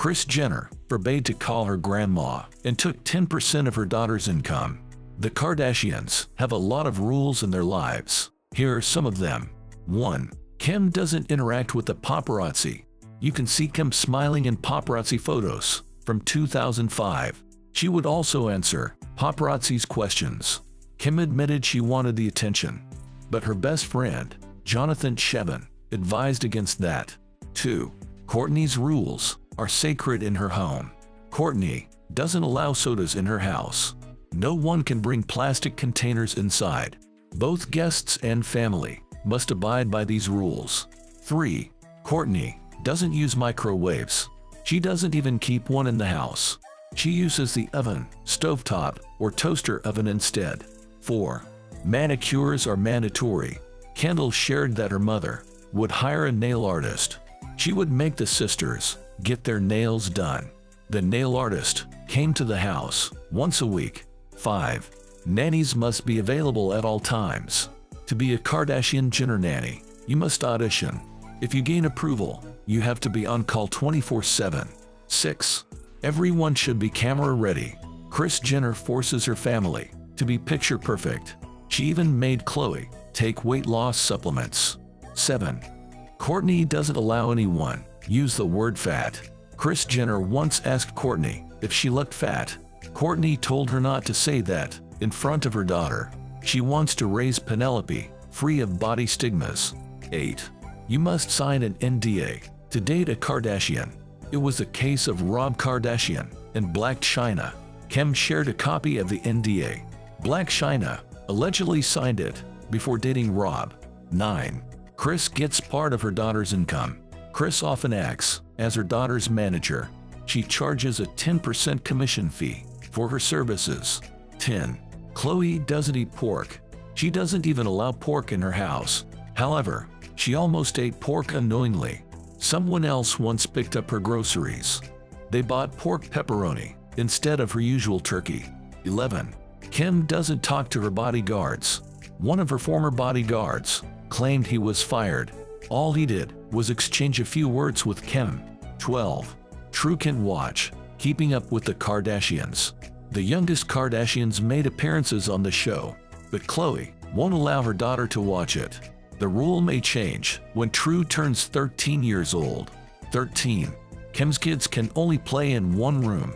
Kris Jenner forbade to call her grandma and took 10% of her daughter's income. The Kardashians have a lot of rules in their lives. Here are some of them. 1. Kim doesn't interact with the paparazzi. You can see Kim smiling in paparazzi photos from 2005. She would also answer paparazzi's questions. Kim admitted she wanted the attention, but her best friend, Jonathan Cheban, advised against that. 2. Kourtney's rules are sacred in her home. Kourtney doesn't allow sodas in her house. No one can bring plastic containers inside. Both guests and family must abide by these rules. 3. Kourtney doesn't use microwaves. She doesn't even keep one in the house. She uses the oven, stovetop, or toaster oven instead. 4. Manicures are mandatory. Kendall shared that her mother would hire a nail artist. She would make the sisters get their nails done. The nail artist came to the house once a week. 5. Nannies must be available at all times. To be a Kardashian-Jenner nanny, you must audition. If you gain approval, you have to be on call 24/7. 6. Everyone should be camera ready. Kris Jenner forces her family to be picture perfect. She even made Khloe take weight loss supplements. 7. Kourtney doesn't allow anyone use the word fat. Kris Jenner once asked Kourtney if she looked fat. Kourtney told her not to say that in front of her daughter. She wants to raise Penelope free of body stigmas. 8. You must sign an NDA to date a Kardashian. It was a case of Rob Kardashian and Blac Chyna. Kim shared a copy of the NDA. Blac Chyna allegedly signed it before dating Rob. 9. Kris gets part of her daughter's income. Kris often acts as her daughter's manager. She charges a 10% commission fee for her services. 10. Khloe doesn't eat pork. She doesn't even allow pork in her house. However, she almost ate pork unknowingly. Someone else once picked up her groceries. They bought pork pepperoni instead of her usual turkey. 11. Kim doesn't talk to her bodyguards. One of her former bodyguards claimed he was fired. All he did was exchange a few words with Kim. 12. True can watch Keeping Up with the Kardashians. The youngest Kardashians made appearances on the show, but Khloe won't allow her daughter to watch it. The rule may change when True turns 13 years old. 13. Kim's kids can only play in one room.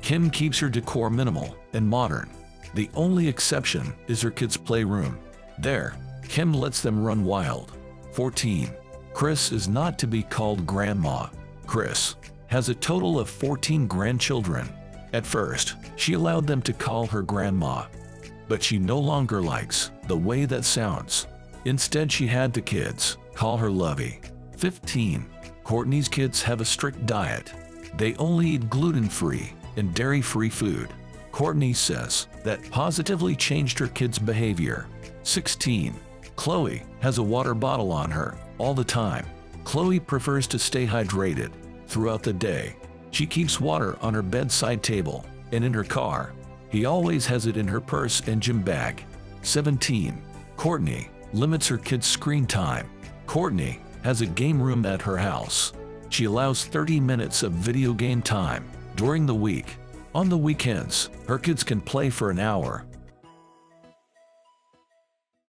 Kim keeps her decor minimal and modern. The only exception is her kids' playroom. There, Kim lets them run wild. 14. Kris is not to be called grandma. Kris has a total of 14 grandchildren. At first, she allowed them to call her grandma, but she no longer likes the way that sounds. Instead, she had the kids call her Lovey. 15. Kourtney's kids have a strict diet. They only eat gluten-free and dairy-free food. Kourtney says that positively changed her kids' behavior. 16. Khloe has a water bottle on her all the time. Khloe prefers to stay hydrated throughout the day. She keeps water on her bedside table and in her car. He always has it in her purse and gym bag. 17. Kourtney limits her kids' screen time. Kourtney has a game room at her house. She allows 30 minutes of video game time during the week. On the weekends, her kids can play for an hour.